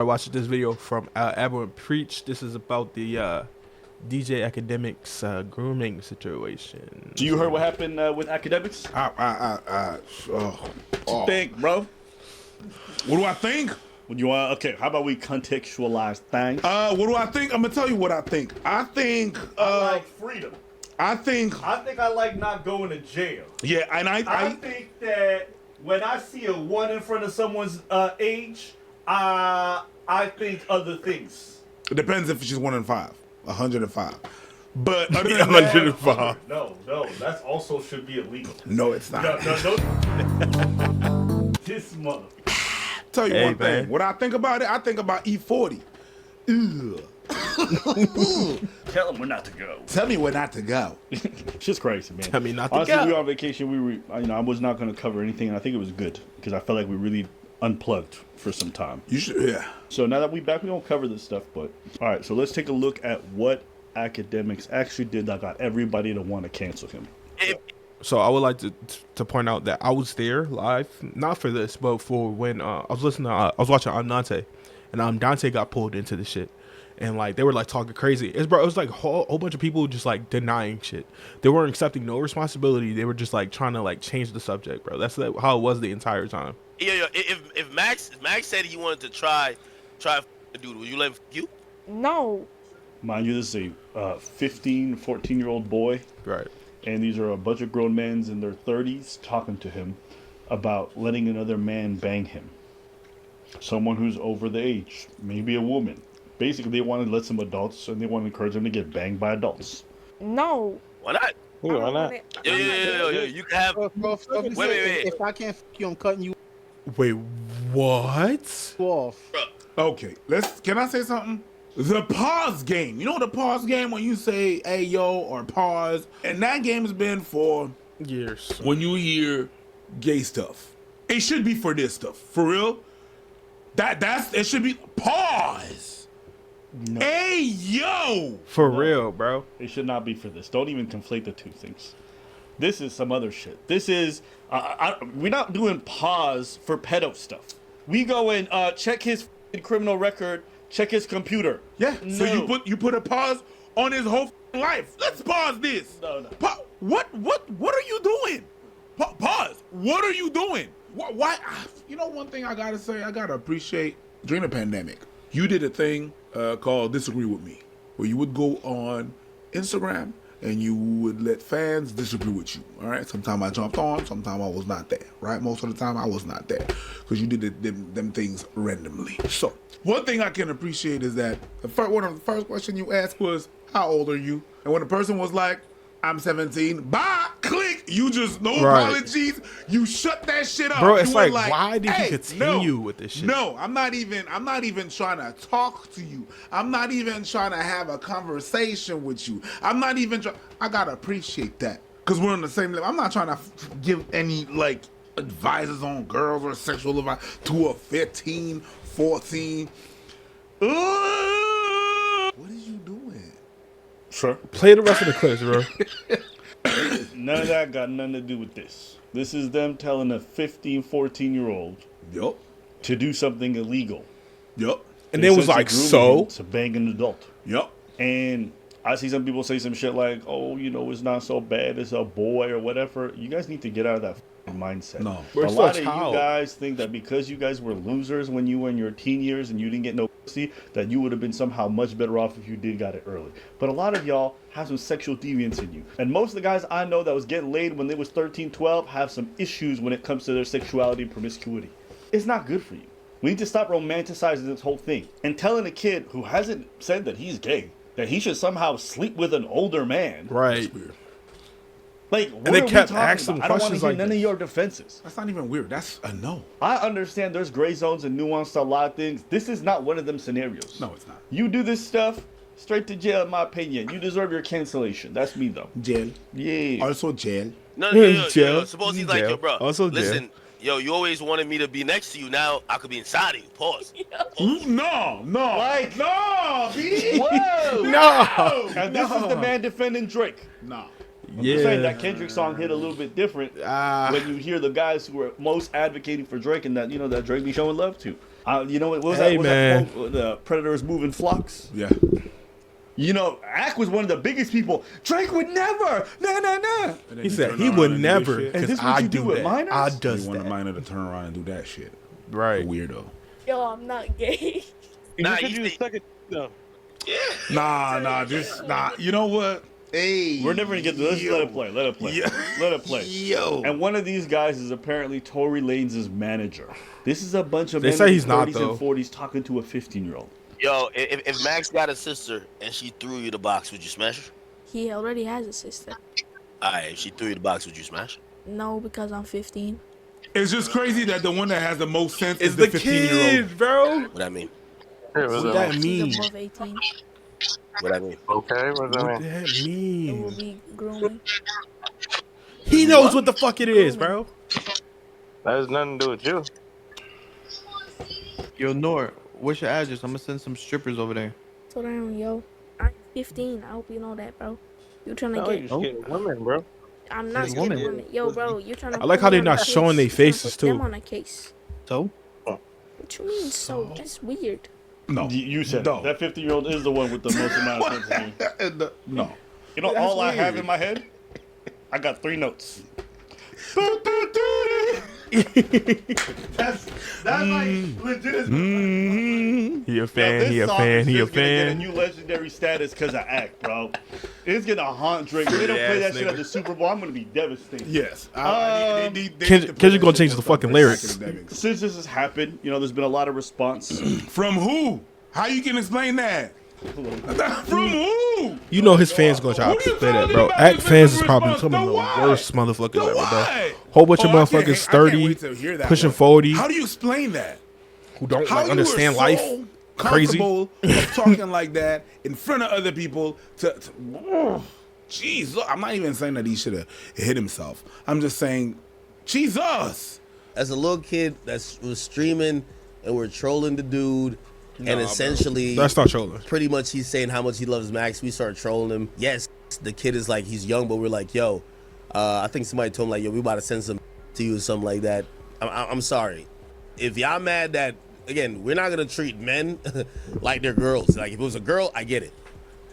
I watched this video from Everyone Preach. This is about the DJ Academics grooming situation. So you heard what happened with Akademiks? What you think, bro? What do I think? You want? Okay, how about we contextualize things? What do I think? I'm gonna tell you what I think. I think. I like freedom. I think. I like not going to jail. Yeah, and I think that when I see a 1 in front of someone's age, I think other things. It depends if she's 1 in 5, 105. But other than 105. No, that also should be illegal. No, it's not. No. This mother. Tell you one thing. What I think about it, I think about E40. Ugh. Tell them we're not to go. Tell me where not to go. Just crazy, man. Tell me not to Honestly, go. we were on vacation. I was not going to cover anything, and I think it was good because I felt like we really unplugged for some time. You should, yeah. So now that we back, we don't cover this stuff. But all right, so let's take a look at what Akademiks actually did that got everybody to want to cancel him. So I would like to point out that I was there live, not for this, but for when I was listening to, I was watching Dante, and Dante got pulled into the shit, and like they were like talking crazy. It was like a whole bunch of people just like denying shit. They weren't accepting no responsibility. They were just like trying to like change the subject, bro. That's how it was the entire time. Yeah. If Max said he wanted to try dude, would you let him you? No. Mind you, this is a 15, 14-year-old boy. Right. And these are a bunch of grown men in their 30s talking to him about letting another man bang him. Someone who's over the age, maybe a woman. Basically, they want to let some adults, and they want to encourage them to get banged by adults. No. Why not? Why not? Yo, you can have. Wait. If I can't fuck you, I'm cutting you Wait, what? off. Okay, can I say something? The pause game. You know the pause game when you say "hey yo" or pause, and that game has been for Years. when you hear gay stuff. It should be for this stuff. For real. It should be pause. No. Hey yo. For real, bro. It should not be for this. Don't even conflate the two things. This is some other shit. This is we're not doing pause for pedo stuff. We go and check his criminal record, check his computer. Yeah. No. So you put a pause on his whole life. Let's pause this. No. What are you doing? Pause. What are you doing? Why? You know, one thing I gotta say, I gotta appreciate during the pandemic, you did a thing called Disagree With Me, where you would go on Instagram and you would let fans disagree with you. All right. Sometimes I jumped on, sometimes I was not there. Right. Most of the time I was not there because you did them things randomly. So one thing I can appreciate is that one of the first questions you asked was, "How old are you?" And when the person was like, "I'm 17," bye, click. You just no apologies. You shut that shit up, Bro. It's you were like, why did you continue with this shit? No, I'm not even trying to talk to you. I'm not even trying to have a conversation with you. I'm not even. I gotta appreciate that because we're on the same level. I'm not trying to give any like advices on girls or sexual advice to a 15, 14. What is you doing? Sure. Play the rest of the clips, bro. None of that got nothing to do with this. This is them telling a 15, 14-year-old Yup. to do something illegal. Yup. And then was like, so? To bang an adult. Yup. And I see some people say some shit like, oh, it's not so bad as a boy or whatever. You guys need to get out of that mindset. No. We're A still lot a of child. you guys think that because you guys were losers when you were in your teen years and you didn't get no pussy, that you would have been somehow much better off if you did got it early. But a lot of y'all have some sexual deviance in you. And most of the guys I know that was getting laid when they was 13, 12 have some issues when it comes to their sexuality and promiscuity. It's not good for you. We need to stop romanticizing this whole thing and telling a kid who hasn't said that he's gay that he should somehow sleep with an older man. Right. Like, what And they are we kept talking asking about? I don't want to questions hear like none of this. your defenses. That's not even weird. That's a no. I understand there's gray zones and nuance to a lot of things. This is not one of them scenarios. No, it's not. You do this stuff, straight to jail, in my opinion. You deserve your cancellation. That's me, though. Jail. Yeah. Also jail. No, Jail. Suppose he's like, Jail. yo, bro. Also jail. Listen, yo, you always wanted me to be next to you. Now I could be inside of you. Pause. No. Like- no, B. Whoa! No. And this is the man defending Drake. No. I'm just saying that Kendrick song hit a little bit different Ah. when you hear the guys who are most advocating for Drake and that, that Drake be showing love to. You know what was Hey, that? Was man. that quote? The predators move in flocks. Yeah. You know, Ack was one of the biggest people. Drake would never. Nah. He said he would never, And because this what I you do do with that. minors? I You does want a that. minor to turn around and do that shit. Right. A weirdo. Yo, I'm not gay. Nah, you said you you was think- stuck at though. Nah. You know what? Hey, We're never gonna get to this. Let it play. Let it play. Let it play. Yo. And one of these guys is apparently Tory Lanez's manager. This is a bunch of They men say in he's their not, 30s though. and 40s talking to a 15-year-old. Yo, if Max got a sister and she threw you the box, would you smash her? He already has a sister. Alright, if she threw you the box, would you smash her? No, because I'm 15. It's just crazy that the one that has the most sense It's is the 15-year-old. kid, bro. What that mean? What that She's mean? above 18. What that mean? Okay, what does What that mean? that It will mean? be grooming. He knows what the fuck it is, bro. That has nothing to do with you. Yo, Nor, what's your address? I'm gonna send some strippers over there. So damn, yo, I'm 15. I hope you know that, bro. You trying to No, get? you're scared of women, bro. I'm not Hey, scared of woman. women. Yo, bro, you trying to? I like how they not showing their faces, too. Them on a case. So? What you mean? So that's weird. No. You said No. it. That 50-year-old is the one with the most amount of sense. No. You know, That's all I have weird. in my head, I got 3 notes. that's like legit as He a Yo, fan. this He a song fan. is He a just gonna get a fan. new legendary status because of Act, bro. It's gonna haunt Drake. If they don't play that Yes, shit nigga. at the Super Bowl, I'm gonna be devastated. Yes. Kendrick gonna change the fucking lyrics. Since this has happened, you know, there's been a lot of response. From who? How you can explain that? From who? You know his fans gonna try Who to you play that, telling bro. about Act this fans is business probably response? some of the The what? worst motherfuckers The ever, bro. what? Whole bunch of Oh, I can't- motherfuckers I can't 30, wait to hear that pushing one. 40, How do you explain that? who don't How like you understand were life. so Crazy. comfortable of talking like that in front of other people jeez, look, I'm not even saying that he should have hit himself. I'm just saying, Jesus. As a little kid that was streaming and we're trolling the dude, and essentially That's not trolling. pretty much he's saying how much he loves Max. We start trolling him. Yes, the kid is like, he's young, but we're like, yo, I think somebody told him like, yo, we about to send some to you or something like that. I'm sorry. If y'all mad that, again, we're not gonna treat men like they're girls. Like if it was a girl, I get it.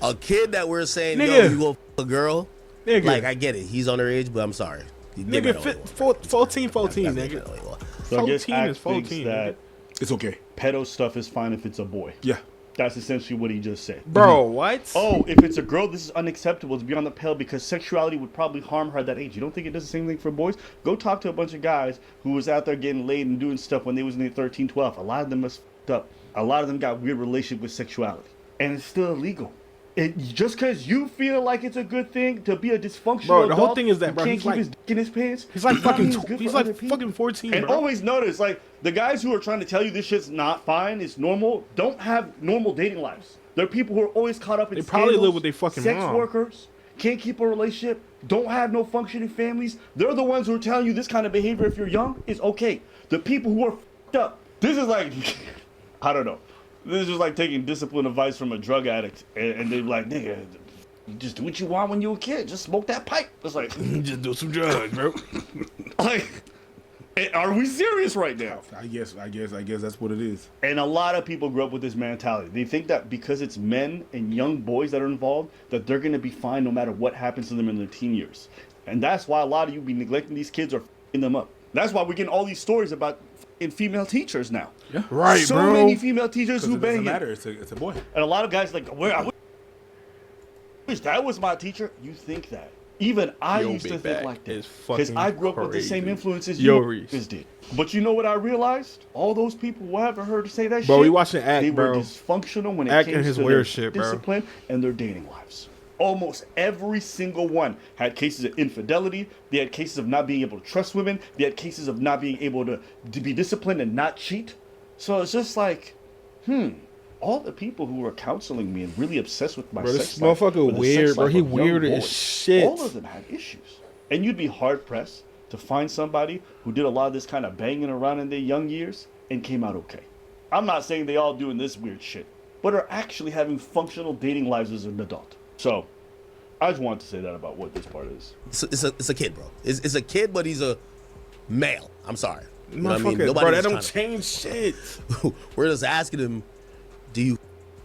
A kid that we're saying, yo, Nigga. you go f a girl, Nigga. like I get it. He's underage, but I'm sorry. You give Nigga, that fit, away. 14, Gotta give nigga. that away. So I guess 14 Act is thinks 14, that It's okay. pedo stuff is fine if it's a boy. Yeah. That's essentially what he just said. Bro, what? Oh, if it's a girl, this is unacceptable. It's beyond the pale because sexuality would probably harm her at that age. You don't think it does the same thing for boys? Go talk to a bunch of guys who was out there getting laid and doing stuff when they was in their 13, 12. A lot of them was f***ed up. A lot of them got weird relationship with sexuality. And it's still illegal. Just because you feel like it's a good thing to be a dysfunctional Bro, the whole adult thing is that, who bro, can't he's keep like- his dick in his pants. He's like does not fucking. mean it's good He's for like other people. fucking 14, And bro. always notice, like, the guys who are trying to tell you this shit's not fine, it's normal, don't have normal dating lives. They're people who are always caught up in They probably scandals, live with their fucking sex mom. workers, can't keep a relationship, don't have no functioning families. They're the ones who are telling you this kind of behavior if you're young is okay. The people who are f***ed up, this is like, I don't know. This is just like taking discipline advice from a drug addict, and they're like, nigga, just do what you want when you were a kid. Just smoke that pipe. It's like, Just do some drugs, bro. like, are we serious right now? I guess that's what it is. And a lot of people grew up with this mentality. They think that because it's men and young boys that are involved, that they're gonna be fine no matter what happens to them in their teen years. And that's why a lot of you be neglecting these kids or f***ing them up. That's why we're getting all these stories about f***ing female teachers now. Yeah. Right, So bro. many female teachers Because who it doesn't bang it. matter. It's a boy. And a lot of guys like, I wish that was my teacher. You think that. Even I Yo, used to Big think Bag like that. is Because fucking I grew up with the same crazy. influences Yo, you Reese. did. But you know what I realized? All those people who I ever heard to say that shit. Bro, we watching Act, They bro. were dysfunctional when it Act came and his to weird their shit, bro. discipline and their dating lives. Almost every single one had cases of infidelity. They had cases of not being able to trust women. They had cases of not being able to be disciplined and not cheat. So it's just like, all the people who were counseling me and really obsessed with my Bro, this sex life, motherfucker or the weird, sex bro. life He of young weird as boys, shit. All of them had issues. And you'd be hard pressed to find somebody who did a lot of this kind of banging around in their young years and came out okay. I'm not saying they all doing this weird shit, but are actually having functional dating lives as an adult. So, I just wanted to say that about what this part is. It's a kid, bro. It's a kid, but he's a male. I'm sorry. You know what I mean? Motherfucker, Nobody bro, was that don't trying change shit. We're just asking him, do you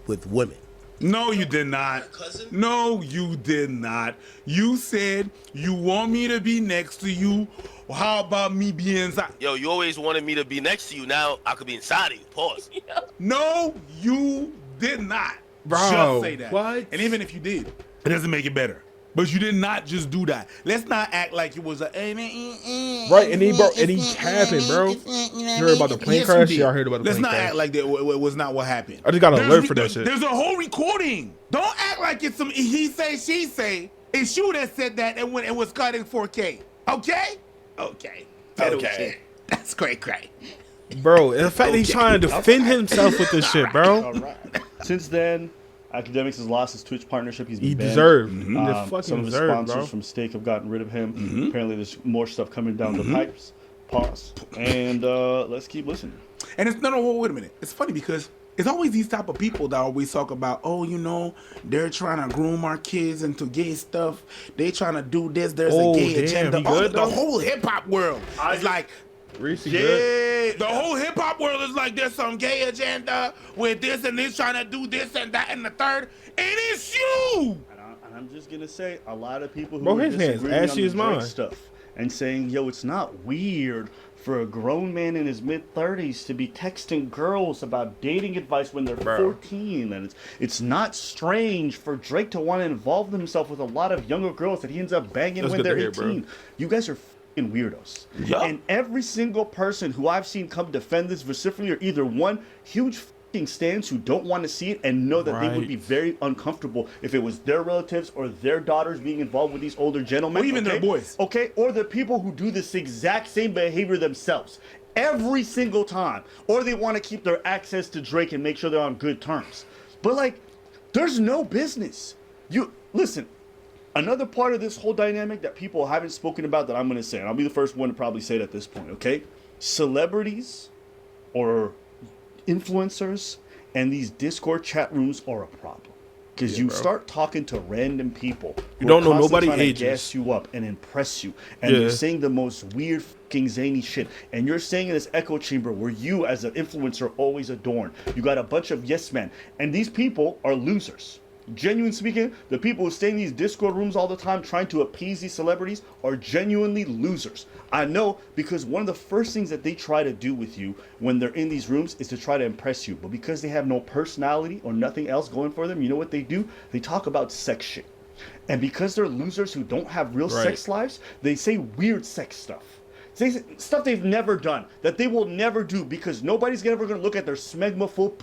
with women? No, you did not. No, you did not. You said you want me to be next to you. Well, how about me being inside? Yo, you always wanted me to be next to you. Now I could be inside of you. Pause. No, you did not. Bro, just say that. what? And even if you did, it doesn't make it better. But you did not just do that. Let's not act like it was a Right, and he happened, bro. You heard about the plane crash? Yeah, I heard about the Let's plane not crash. act like that was not what happened. I just got an alert for that shit. There's a whole recording. Don't act like it's some he say, she say. It's you that said that and when it was cut in 4K. Okay? Okay. Okay. That's cray. Bro, the fact that he's trying to defend himself with this shit, bro. All right. Since then, Akademiks has lost his Twitch partnership. He's been He banned. deserved. Mm-hmm. He Some fucking of his deserved, sponsors bro. from Stake have gotten rid of him. Apparently, there's more stuff coming down the pipes. Pause. And let's keep listening. And it's no, wait a minute. It's funny because it's always these type of people that always talk about, oh, you know, they're trying to groom our kids into gay stuff. They trying to do this. There's Oh, a gay damn, agenda. he good, The though? whole hip hop world is like, Reese, he good? yeah, the whole hip hop world is like there's some gay agenda with this and this trying to do this and that and the third. And it's you. And I'm just gonna say, a lot of people who Bro, are his hands disagreeing on ashy the as Drake mine. stuff and saying, yo, it's not weird for a grown man in his mid-30s to be texting girls about dating advice when they're 14, and it's not strange for Drake to want to involve himself with a lot of younger girls that he ends up banging That's when good they're to hear, 18. bro. You guys are fucking weirdos. Yup. And every single person who I've seen come defend this vociferously are either one, huge fucking stands who don't want to see it and know that they would Right. be very uncomfortable if it was their relatives or their daughters being involved with these older gentlemen. Or even their boys. Okay, or the people who do this exact same behavior themselves every single time. Or they want to keep their access to Drake and make sure they're on good terms. But like, there's no business. You listen, another part of this whole dynamic that people haven't spoken about that I'm gonna say, and I'll be the first one to probably say it at this point, okay? Celebrities or influencers and these Discord chat rooms are a problem. Because you bro. start talking to random people. You who are don't know constantly nobody trying to ages. gas you up and impress you. And Yeah. they're saying the most weird fucking zany shit. And you're saying in this echo chamber where you as an influencer are always adorned. You got a bunch of yes men. And these people are losers. Genuine speaking, the people who stay in these Discord rooms all the time trying to appease these celebrities are genuinely losers. I know, because one of the first things that they try to do with you when they're in these rooms is to try to impress you. But because they have no personality or nothing else going for them, you know what they do? They talk about sex shit. And because they're losers who don't have real Right. sex lives, they say weird sex stuff. Say stuff they've never done, that they will never do, because nobody's ever going to look at their smegma full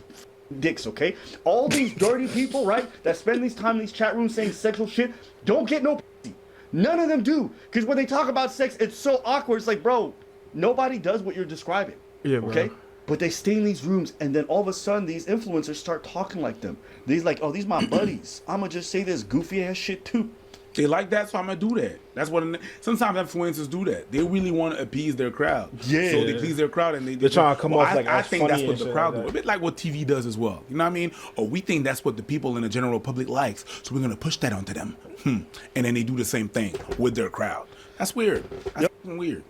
dicks, okay? All these dirty people, right, that spend these time in these chat rooms saying sexual shit, don't get no pussy. None of them do. Because when they talk about sex, it's so awkward. It's like, bro, nobody does what you're describing. Yeah, bro. Okay? But they stay in these rooms, and then all of a sudden, these influencers start talking like them. These like, oh, these my buddies. I'm going to just say this goofy ass shit too. They like that, so I'm gonna do that. That's what sometimes influencers do. That they really want to appease their crowd. Yeah. So they please their crowd, and they're trying to come off like I as think funny that's and what the shit crowd like do. that. A bit like what TV does as well. You know what I mean? Or we think that's what the people in the general public likes, so we're gonna push that onto them. And then they do the same thing with their crowd. That's weird. That's fucking weird.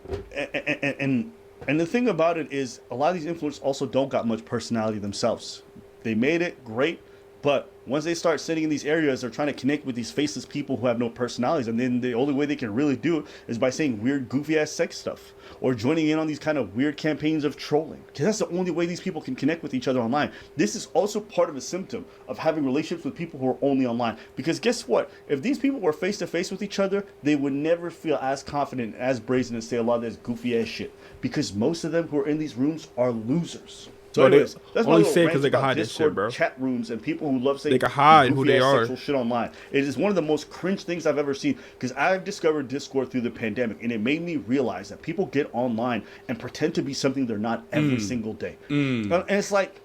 And the thing about it is, a lot of these influencers also don't got much personality themselves. They made it great, but once they start sitting in these areas, they're trying to connect with these faceless people who have no personalities, and then the only way they can really do it is by saying weird, goofy ass sex stuff or joining in on these kind of weird campaigns of trolling. Because that's the only way these people can connect with each other online. This is also part of a symptom of having relationships with people who are only online. Because guess what? If these people were face to face with each other, they would never feel as confident, as brazen to say a lot of this goofy ass shit. Because most of them who are in these rooms are losers. So But they anyways, that's my only little say it rant 'cause they can about hide that shit, Discord bro. chat rooms and people who love saying They can hide who they goofy-ass are. sexual shit online. It is one of the most cringe things I've ever seen, because I've discovered Discord through the pandemic, and it made me realize that people get online and pretend to be something they're not every single day. And it's like,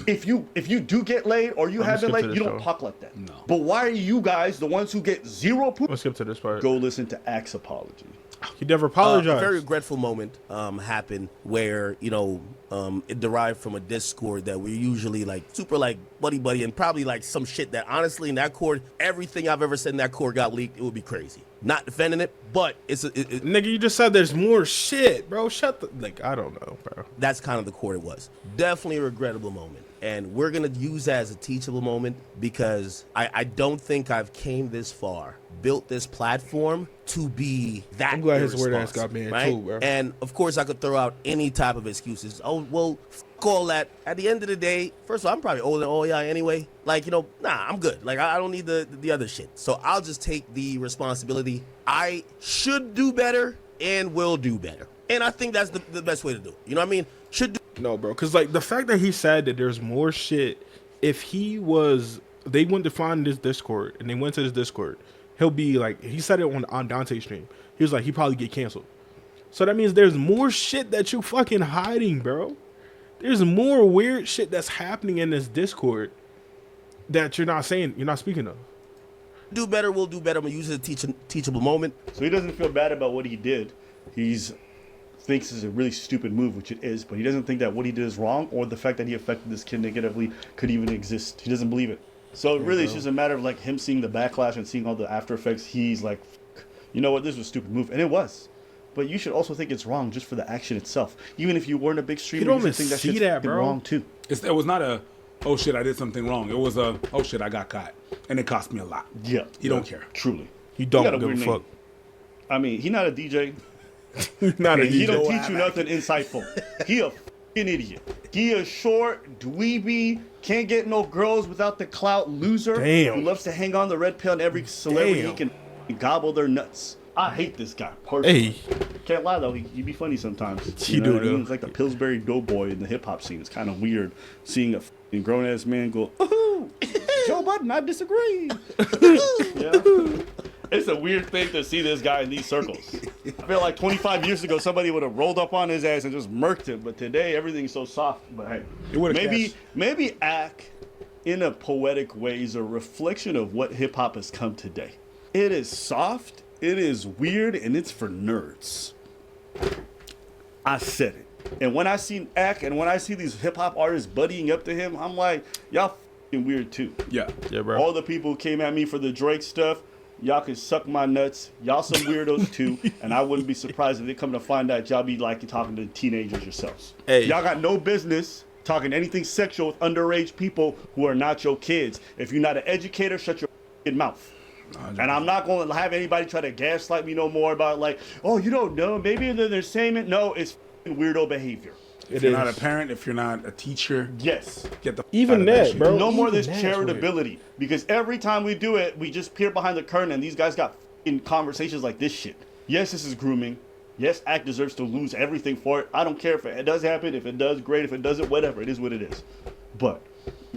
if you do get laid or you have been skip to laid, this you don't show. talk like that. No. But why are you guys the ones who get zero poop? Let's skip to this part. Go listen to Axe apology. He never A apologized. very regretful moment happened where, you know, it derived from a Discord that we're usually like super like buddy and probably like some shit that honestly in that Discord, everything I've ever said in that Discord got leaked, it would be crazy. Not defending it, but Nigga, you just said there's more shit, bro. Shut the I don't know, bro. that's kind of the court it was. Definitely a regrettable moment. And we're going to use that as a teachable moment because I don't think I've came this far, built this platform to be that I'm glad his word ass irresponsible, got banned right? too, bro. And of course I could throw out any type of excuses. Oh, well, fuck all that. At the end of the day, first of all, I'm probably older than all y'all anyway. Like, you know, nah, I'm good. Like, I don't need the other shit. So I'll just take the responsibility. I should do better and will do better. And I think that's the best way to do it. You know what I mean? Should do. No, bro, because like the fact that he said that there's more shit, if they went to find this Discord and they went to this Discord, he'll be like, he said it on Dante's stream. He was like, he probably get canceled. So that means there's more shit that you fucking hiding, bro. There's more weird shit that's happening in this Discord that you're not speaking of. Do better, we'll do better. I'm gonna use it as a teachable moment. So he doesn't feel bad about what he did. Thinks it's a really stupid move, which it is, but he doesn't think that what he did is wrong or the fact that he affected this kid negatively could even exist. He doesn't believe it. So really, it's just a matter of like him seeing the backlash and seeing all the after effects. He's like, you know what, this was a stupid move, and it was. But you should also think it's wrong just for the action itself. Even if you weren't a big streamer, don't you should even think that see shit's that, fucking bro. wrong too. It was not a, oh shit, I did something wrong. It was a, oh shit, I got caught, and it cost me a lot. Yeah, He don't care. Truly, He don't got a give a weird fuck. name. I mean, he not a DJ. Not a And he DJ. don't teach you nothing insightful. He a fucking idiot. He a short, dweeby, can't get no girls without the clout loser Damn. who loves to hang on the red pill and every celebrity Damn. he can gobble their nuts. I hate this guy personally. Hey, Can't lie though, he be funny sometimes. He You know do, what I mean? though. He's like the Pillsbury Doughboy in the hip hop scene. It's kind of weird seeing a fucking grown ass man go, ooh, Joe Budden, I disagree. Yeah. It's a weird thing to see this guy in these circles. I feel like 25 years ago somebody would have rolled up on his ass and just murked him, but today everything's so soft. But hey, It would've maybe act in a poetic way is a reflection of what hip hop has come today. It is soft, it is weird, and it's for nerds. I said it. And when I see Ack and when I see these hip hop artists buddying up to him, I'm like, y'all f***ing weird too. Yeah. yeah, bro. All the people who came at me for the Drake stuff, y'all can suck my nuts. Y'all some weirdos too. And I wouldn't be surprised if they come to find out y'all be like talking to teenagers yourselves. Hey. Y'all got no business talking anything sexual with underage people who are not your kids. If you're not an educator, shut your f***ing mouth. And I'm not going to have anybody try to gaslight me no more about like, oh, you don't know. Maybe they're saying it. No, it's f***ing weirdo behavior. If you're not a parent, if you're not a teacher, Yes. get the f- Even out of that, shit. bro. No more of Even this that's charitability. Because every time we do it, we just peer behind the curtain and these guys got in conversations like this shit. Yes, this is grooming. Yes, Act deserves to lose everything for it. I don't care if it does happen. If it does, great. If it doesn't, whatever. It is what it is. But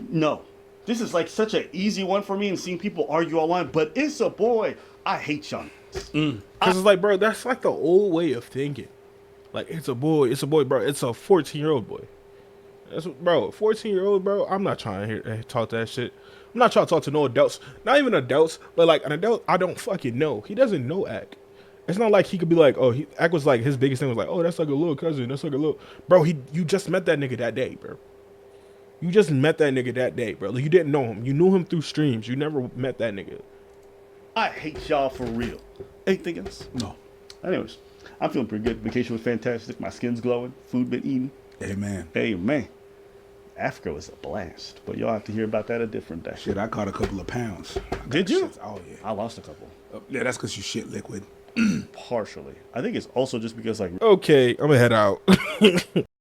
no. This is like such an easy one for me and seeing people argue online. But it's a boy. I hate y'all. Because it's like, bro, that's like the old way of thinking. Like, it's a boy, bro. It's a 14-year-old boy. That's bro, a 14-year-old, bro. I'm not trying to talk that shit. I'm not trying to talk to no adults. Not even adults, but like an adult I don't fucking know. He doesn't know Ack. It's not like he could be like, oh, Ack was like, his biggest thing was like, oh, that's like a little cousin. That's like a little. Bro, you just met that nigga that day, bro. You just met that nigga that day, bro. Like, you didn't know him. You knew him through streams. You never met that nigga. I hate y'all for real. Anything else? No. Anyways, I'm feeling pretty good. Vacation was fantastic. My skin's glowing. Food been eating. Amen. Hey, man. Africa was a blast. But y'all have to hear about that a different day. Shit, I caught a couple of pounds. Did you? Shits- Oh yeah. I lost a couple. Yeah, that's because you shit liquid. Partially. I think it's also just because, like, Okay, I'm gonna head out.